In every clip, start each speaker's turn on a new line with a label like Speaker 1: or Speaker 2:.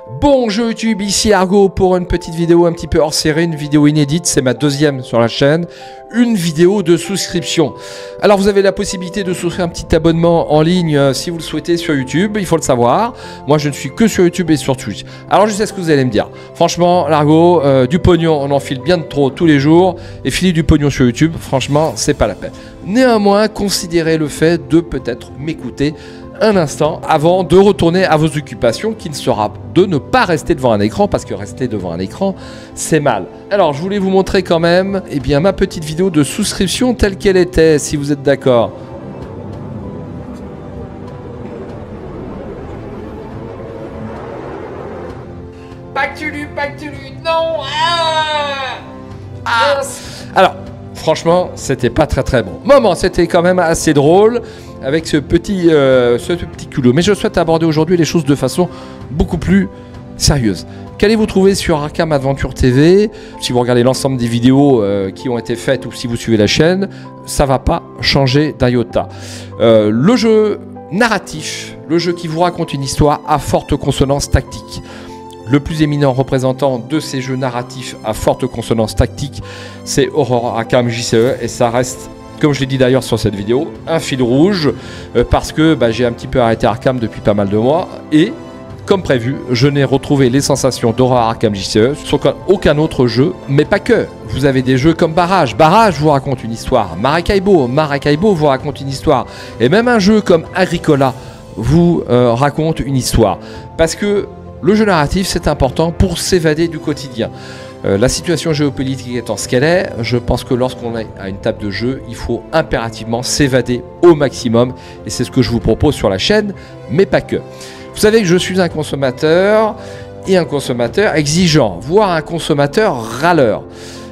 Speaker 1: Bonjour YouTube, ici Argo pour une petite vidéo un petit peu hors série, une vidéo inédite, c'est ma deuxième sur la chaîne, une vidéo de souscription. Alors vous avez la possibilité de souscrire un petit abonnement en ligne si vous le souhaitez sur YouTube, il faut le savoir. Moi je ne suis que sur YouTube et sur Twitch. Alors je sais ce que vous allez me dire. Franchement, l'Argo, du pognon, on en file bien de trop tous les jours, et filer du pognon sur YouTube, franchement, c'est pas la peine. Néanmoins, considérez le fait de peut-être m'écouter un instant avant de retourner à vos occupations, qui ne sera de ne pas rester devant un écran, parce que rester devant un écran c'est mal. Alors je voulais vous montrer quand même ma petite vidéo de souscription telle qu'elle était, si vous êtes d'accord. Pactulu, non. Alors franchement c'était pas très bon moment, c'était quand même assez drôle avec ce petit culot. Mais je souhaite aborder aujourd'hui les choses de façon beaucoup plus sérieuse. Qu'allez-vous trouver sur Arkham Adventure TV? Si vous regardez l'ensemble des vidéos qui ont été faites ou si vous suivez la chaîne, ça va pas changer d'un iota. Le jeu narratif, le jeu qui vous raconte une histoire à forte consonance tactique. Le plus éminent représentant de ces jeux narratifs à forte consonance tactique, c'est Aurora Arkham JCE, et ça reste, comme je l'ai dit d'ailleurs sur cette vidéo, un fil rouge, parce que j'ai un petit peu arrêté Arkham depuis pas mal de mois, et comme prévu, je n'ai retrouvé les sensations d'Aurora Arkham JCE sur aucun autre jeu, mais pas que. Vous avez des jeux comme Barrage vous raconte une histoire, Maracaibo vous raconte une histoire, et même un jeu comme Agricola vous raconte une histoire, parce que le jeu narratif, c'est important pour s'évader du quotidien. La situation géopolitique étant ce qu'elle est, je pense que lorsqu'on est à une table de jeu, il faut impérativement s'évader au maximum. Et c'est ce que je vous propose sur la chaîne, mais pas que. Vous savez que je suis un consommateur, et un consommateur exigeant, voire un consommateur râleur.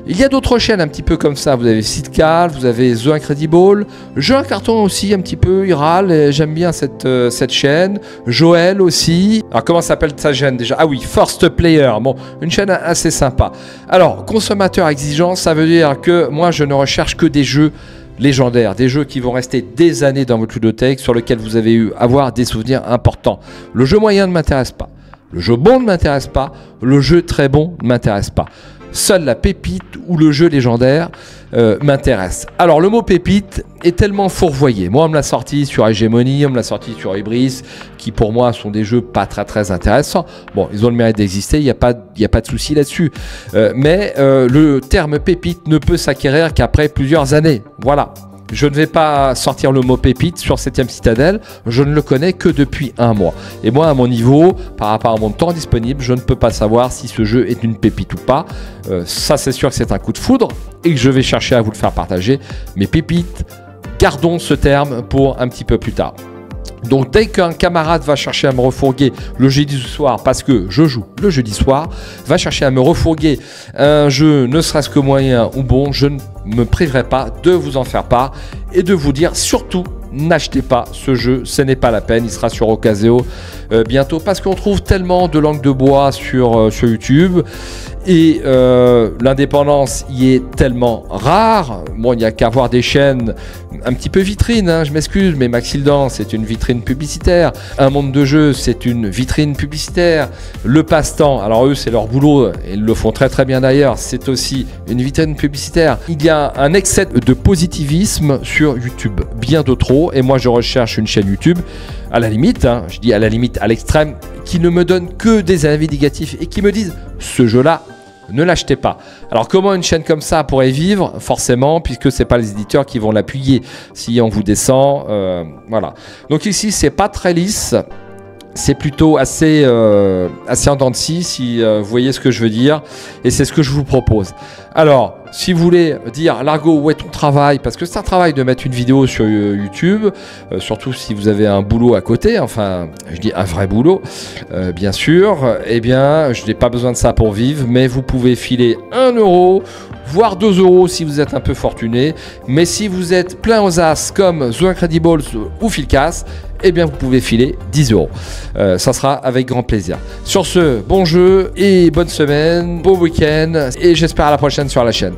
Speaker 1: Il y a d'autres chaînes un petit peu comme ça, vous avez Sidcal, vous avez The Incredible, Jeu un carton aussi un petit peu, il râle, j'aime bien cette chaîne, Joël aussi. Alors comment s'appelle sa chaîne déjà? Ah oui, First Player, bon, une chaîne assez sympa. Alors, consommateur exigeant, ça veut dire que moi je ne recherche que des jeux légendaires, des jeux qui vont rester des années dans votre ludothèque, sur lesquels vous avez eu à avoir des souvenirs importants. Le jeu moyen ne m'intéresse pas, le jeu bon ne m'intéresse pas, le jeu très bon ne m'intéresse pas. Seule la pépite ou le jeu légendaire m'intéresse. Alors le mot pépite est tellement fourvoyé. Moi on me l'a sorti sur Hégémonie, on me l'a sorti sur Ibris, qui pour moi sont des jeux pas très intéressants. Bon, ils ont le mérite d'exister, il n'y a pas de souci là-dessus. Mais le terme pépite ne peut s'acquérir qu'après plusieurs années. Voilà. Je ne vais pas sortir le mot pépite sur 7ème Citadelle, je ne le connais que depuis un mois. Et moi, à mon niveau, par rapport à mon temps disponible, je ne peux pas savoir si ce jeu est une pépite ou pas. Ça, c'est sûr que c'est un coup de foudre et que je vais chercher à vous le faire partager. Mais pépite, gardons ce terme pour un petit peu plus tard. Donc dès qu'un camarade va chercher à me refourguer le jeudi soir, parce que je joue le jeudi soir, va chercher à me refourguer un jeu ne serait-ce que moyen ou bon, je ne me priverai pas de vous en faire part et de vous dire surtout n'achetez pas ce jeu, ce n'est pas la peine, il sera sur Ocaseo bientôt, parce qu'on trouve tellement de langue de bois sur YouTube et l'indépendance y est tellement rare. Bon, il n'y a qu'à voir des chaînes un petit peu vitrines, hein, je m'excuse, mais Maxildan c'est une vitrine publicitaire, Un Monde de Jeux c'est une vitrine publicitaire, Le Passe-Temps, alors eux c'est leur boulot, et ils le font très bien d'ailleurs, c'est aussi une vitrine publicitaire. Il y a un excès de positivisme sur YouTube, bien de trop, et moi je recherche une chaîne YouTube à la limite, hein, je dis à la limite à l'extrême, qui ne me donne que des avis négatifs et qui me disent ce jeu-là, ne l'achetez pas. Alors comment une chaîne comme ça pourrait vivre? Forcément, puisque c'est pas les éditeurs qui vont l'appuyer si on vous descend, voilà. Donc ici c'est pas très lisse, c'est plutôt assez en dents de scie, si vous voyez ce que je veux dire, et c'est ce que je vous propose. Alors, si vous voulez dire Largo, où est ton travail? Parce que c'est un travail de mettre une vidéo sur YouTube, surtout si vous avez un boulot à côté, enfin, je dis un vrai boulot, bien sûr, eh bien, je n'ai pas besoin de ça pour vivre, mais vous pouvez filer 1 €, voire 2 € si vous êtes un peu fortuné, mais si vous êtes plein aux as comme The Incredibles ou Philcast, eh bien vous pouvez filer 10 €. Ça sera avec grand plaisir. Sur ce, bon jeu et bonne semaine, beau week-end, et j'espère à la prochaine sur la chaîne.